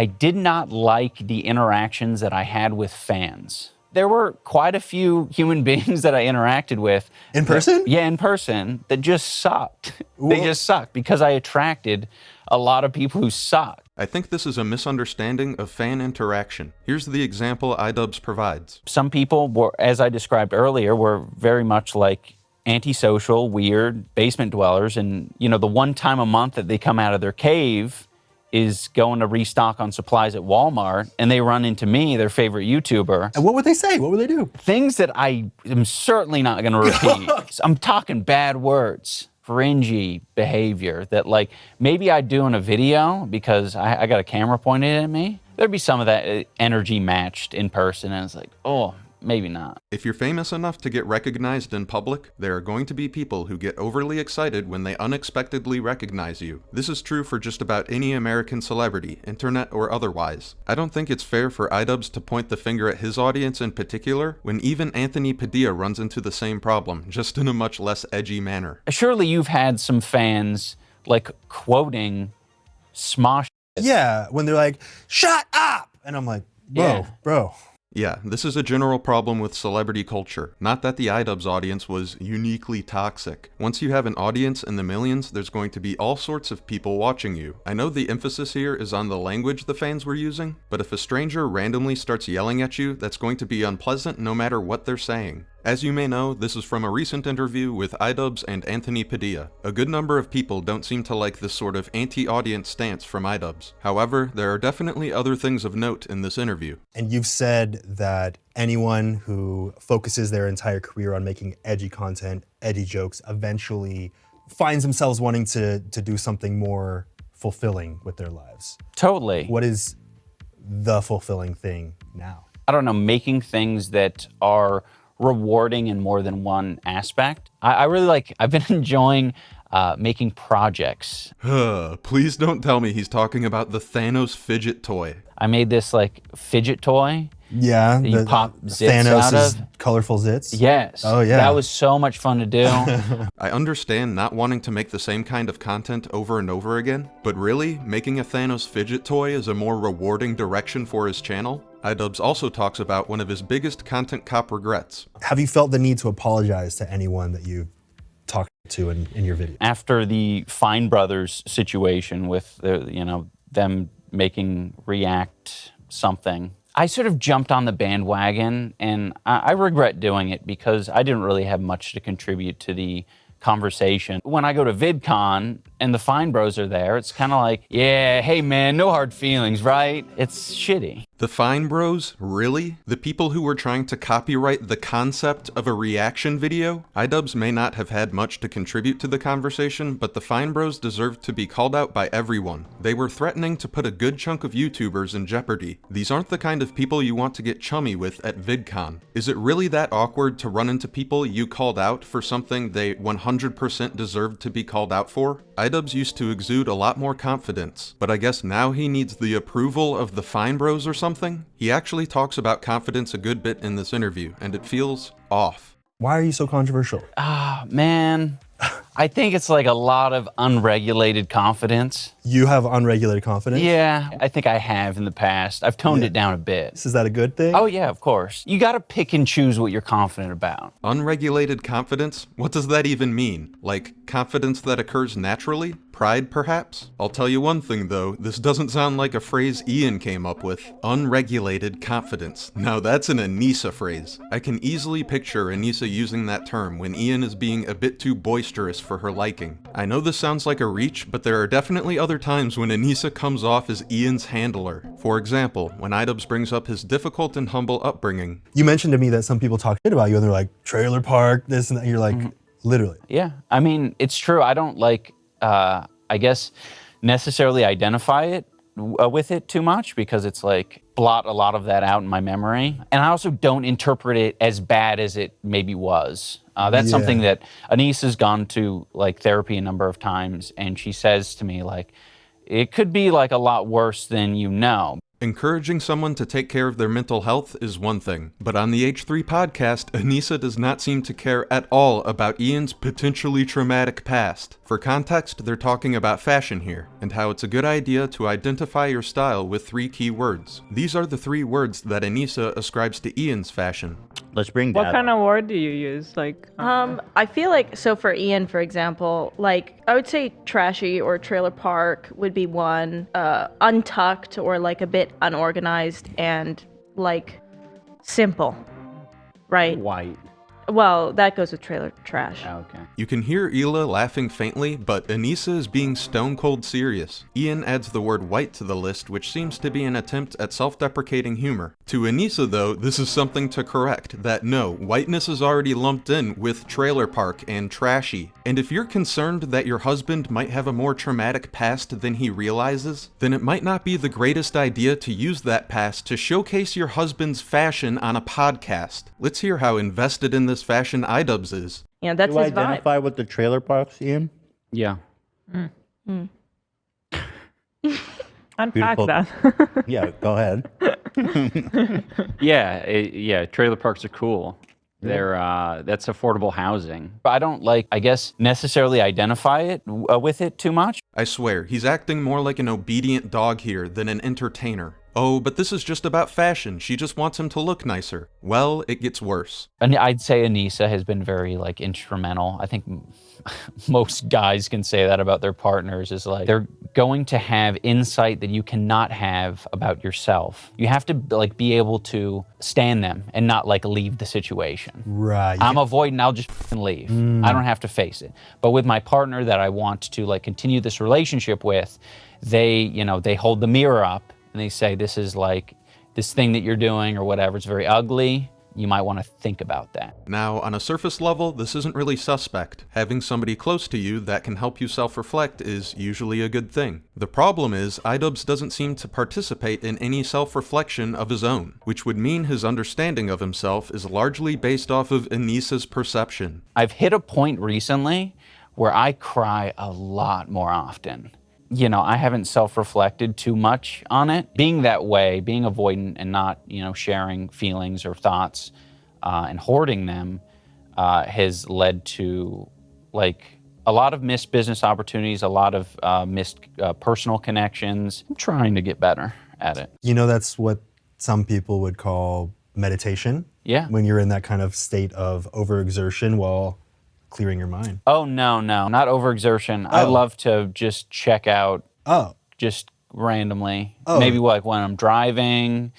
I did not like the interactions that I had with fans. There were quite a few human beings that I interacted with. In person? Yeah, in person, that just sucked. They just sucked because I attracted a lot of people who suck. I think this is a misunderstanding of fan interaction. Here's the example iDubbbz provides. Some people were, as I described earlier, were very much like antisocial, weird basement dwellers. And, you know, the one time a month that they come out of their cave is going to restock on supplies at Walmart, and they run into me, their favorite YouTuber. And what would they say? What would they do? Things that I am certainly not going to repeat. I'm talking bad words, cringy behavior that, like, maybe I'd do in a video because I got a camera pointed at me. There'd be some of that energy matched in person, and it's like, oh, maybe not. If you're famous enough to get recognized in public, there are going to be people who get overly excited when they unexpectedly recognize you. This is true for just about any American celebrity, internet or otherwise. I don't think it's fair for iDubbbz to point the finger at his audience in particular, when even Anthony Padilla runs into the same problem, just in a much less edgy manner. Surely you've had some fans, like, quoting Smosh. Yeah, when they're like, shut up! And I'm like, bro. Yeah, this is a general problem with celebrity culture. Not that the iDubbbz audience was uniquely toxic. Once you have an audience in the millions, there's going to be all sorts of people watching you. I know the emphasis here is on the language the fans were using, but if a stranger randomly starts yelling at you, that's going to be unpleasant no matter what they're saying. As you may know, this is from a recent interview with iDubbbz and Anthony Padilla. A good number of people don't seem to like this sort of anti-audience stance from iDubbbz. However, there are definitely other things of note in this interview. And you've said that anyone who focuses their entire career on making edgy content, edgy jokes, eventually finds themselves wanting to do something more fulfilling with their lives. Totally. What is the fulfilling thing now? I don't know, making things that are rewarding in more than one aspect. I really like, I've been enjoying making projects. Please don't tell me he's talking about the Thanos Fidget Toy. I made this, like, fidget toy. Yeah, that you pop zits Thanos' out of. colorful zits? Yes. Oh, yeah. That was so much fun to do. I understand not wanting to make the same kind of content over and over again, but really, making a Thanos fidget toy is a more rewarding direction for his channel. iDubbbz also talks about one of his biggest content cop regrets. Have you felt the need to apologize to anyone that you talked to in your video? After the Fine Brothers situation with, them making React something, I sort of jumped on the bandwagon, and I regret doing it because I didn't really have much to contribute to the conversation. When I go to VidCon and the Fine Bros are there, it's kind of like, yeah, hey man, no hard feelings, right? It's shitty. The Fine Bros? Really? The people who were trying to copyright the concept of a reaction video? iDubbbz may not have had much to contribute to the conversation, but the Fine Bros deserved to be called out by everyone. They were threatening to put a good chunk of YouTubers in jeopardy. These aren't the kind of people you want to get chummy with at VidCon. Is it really that awkward to run into people you called out for something they 100% deserved to be called out for? iDubbbz used to exude a lot more confidence, but I guess now he needs the approval of the Fine Bros or something? He actually talks about confidence a good bit in this interview, and it feels off. Why are you so controversial? Man, I think it's like a lot of unregulated confidence. You have unregulated confidence? Yeah, I think I have in the past. I've toned it down a bit. Is that a good thing? Oh yeah, of course. You gotta pick and choose what you're confident about. Unregulated confidence? What does that even mean? Like, confidence that occurs naturally? Pride, perhaps? I'll tell you one thing though, this doesn't sound like a phrase Ian came up with. Unregulated confidence. Now that's an Anisa phrase. I can easily picture Anisa using that term when Ian is being a bit too boisterous for her liking. I know this sounds like a reach, but there are definitely other times when Anisa comes off as Ian's handler. For example, when iDubbbz brings up his difficult and humble upbringing. You mentioned to me that some people talk shit about you and they're like, trailer park, this and that. You're like, literally. Yeah, I mean, it's true. I don't like, I guess, necessarily identify it with it too much because it's like blot a lot of that out in my memory. And I also don't interpret it as bad as it maybe was. That's something that Anisa's gone to like therapy a number of times, and she says to me like, it could be like a lot worse than you know. Encouraging someone to take care of their mental health is one thing, but on the H3 podcast, Anisa does not seem to care at all about Ian's potentially traumatic past. For context, they're talking about fashion here, and how it's a good idea to identify your style with 3 key words. These are the 3 words that Anisa ascribes to Ian's fashion. Let's bring What that kind up. of word do you use? Like, I feel like, so for Ian, for example, like, I would say trashy or trailer park would be one, untucked or like a bit unorganized, and like simple, right? White. Well, that goes with trailer trash. Okay. You can hear Hila laughing faintly, but Anisa is being stone cold serious. Ian adds the word white to the list, which seems to be an attempt at self-deprecating humor. To Anisa, though, this is something to correct, that no, whiteness is already lumped in with trailer park and trashy. And if you're concerned that your husband might have a more traumatic past than he realizes, then it might not be the greatest idea to use that past to showcase your husband's fashion on a podcast. Let's hear how invested in this fashion iDubbbz is. Yeah, that's Do you his vibe. identify with the trailer parks, Ian? Yeah. unpack Beautiful. that. Yeah, go ahead. Yeah, trailer parks are cool. They're that's affordable housing. I don't like, I guess, necessarily identify it with it too much. I swear, he's acting more like an obedient dog here than an entertainer. Oh, but this is just about fashion. She just wants him to look nicer. Well, it gets worse. And I'd say Anisa has been very like instrumental. I think most guys can say that about their partners, is like they're going to have insight that you cannot have about yourself. You have to like be able to stand them and not like leave the situation. Right. I'm avoiding, I'll just f***ing leave. I don't have to face it. But with my partner that I want to like continue this relationship with, they hold the mirror up and they say, this is like, this thing that you're doing or whatever, it's very ugly. You might want to think about that. Now, on a surface level, this isn't really suspect. Having somebody close to you that can help you self-reflect is usually a good thing. The problem is, iDubbbz doesn't seem to participate in any self-reflection of his own, which would mean his understanding of himself is largely based off of Anisa's perception. I've hit a point recently where I cry a lot more often. I haven't self-reflected too much on it. Being that way, being avoidant and not, sharing feelings or thoughts and hoarding them has led to like a lot of missed business opportunities, a lot of missed personal connections. I'm trying to get better at it. That's what some people would call meditation. Yeah. When you're in that kind of state of overexertion while clearing your mind. Oh, no, not overexertion. I love to just check out just randomly. Maybe like when I'm driving.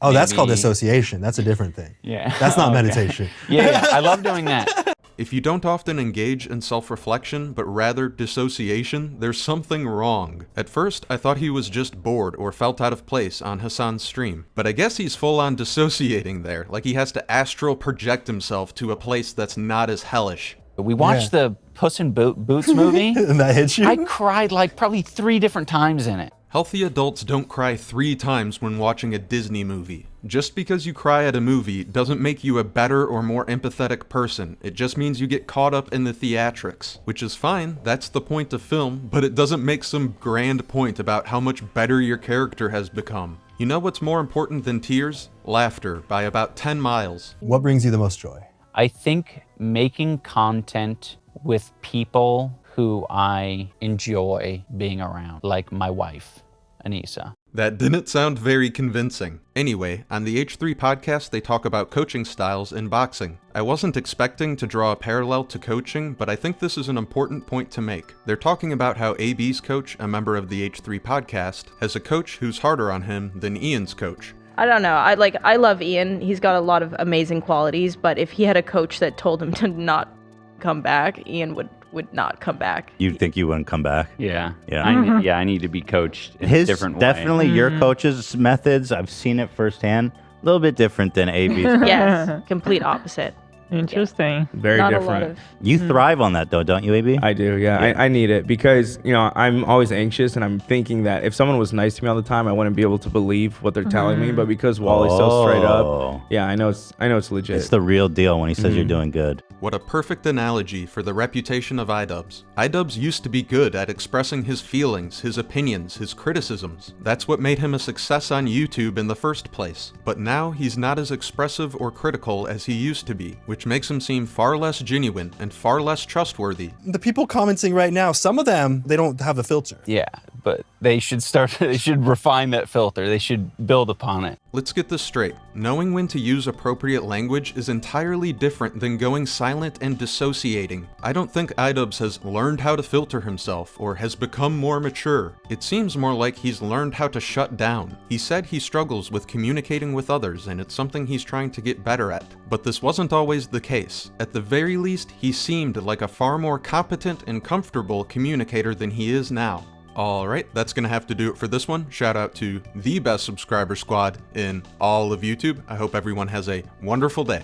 Oh, that's called maybe- dissociation. That's a different thing. Yeah. That's not Okay. meditation. Yeah, I love doing that. If you don't often engage in self-reflection, but rather dissociation, there's something wrong. At first, I thought he was just bored or felt out of place on Hassan's stream, but I guess he's full-on dissociating there, like he has to astral project himself to a place that's not as hellish. We watched the Puss in Boots movie. And that hits you? I cried like probably 3 different times in it. Healthy adults don't cry 3 times when watching a Disney movie. Just because you cry at a movie doesn't make you a better or more empathetic person. It just means you get caught up in the theatrics, which is fine, that's the point of film, but it doesn't make some grand point about how much better your character has become. You know what's more important than tears? Laughter, by about 10 miles. What brings you the most joy? I think making content with people who I enjoy being around, like my wife, Anisa. That didn't sound very convincing. Anyway, on the H3 podcast, they talk about coaching styles in boxing. I wasn't expecting to draw a parallel to coaching, but I think this is an important point to make. They're talking about how AB's coach, a member of the H3 podcast, has a coach who's harder on him than Ian's coach. I don't know. I love Ian. He's got a lot of amazing qualities, but if he had a coach that told him to not come back, Ian would not come back. You think you wouldn't come back? Yeah. Yeah. I need to be coached in a different way. Definitely your coach's methods, I've seen it firsthand, a little bit different than AB's. Yes, complete opposite. Interesting. Very Not different. a lot of. You thrive on that though, don't you, AB? I do, yeah. I need it because, you know, I'm always anxious and I'm thinking that if someone was nice to me all the time, I wouldn't be able to believe what they're telling me. But because Wally's so straight up, yeah, I know it's legit. It's the real deal when he says you're doing good. What a perfect analogy for the reputation of iDubbbz. iDubbbz used to be good at expressing his feelings, his opinions, his criticisms. That's what made him a success on YouTube in the first place. But now he's not as expressive or critical as he used to be, which makes him seem far less genuine and far less trustworthy. The people commenting right now, some of them, they don't have the filter. Yeah, but they should they should refine that filter. They should build upon it. Let's get this straight. Knowing when to use appropriate language is entirely different than going silent and dissociating. I don't think iDubbbz has learned how to filter himself or has become more mature. It seems more like he's learned how to shut down. He said he struggles with communicating with others and it's something he's trying to get better at. But this wasn't always the case. At the very least, he seemed like a far more competent and comfortable communicator than he is now. Alright, that's gonna have to do it for this one. Shout out to the best subscriber squad in all of YouTube. I hope everyone has a wonderful day.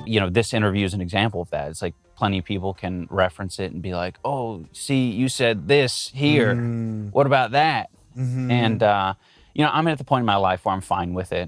You know, this interview is an example of that. It's like plenty of people can reference it and be like, oh, see, you said this here. What about that? And, you know, I'm at the point in my life where I'm fine with it.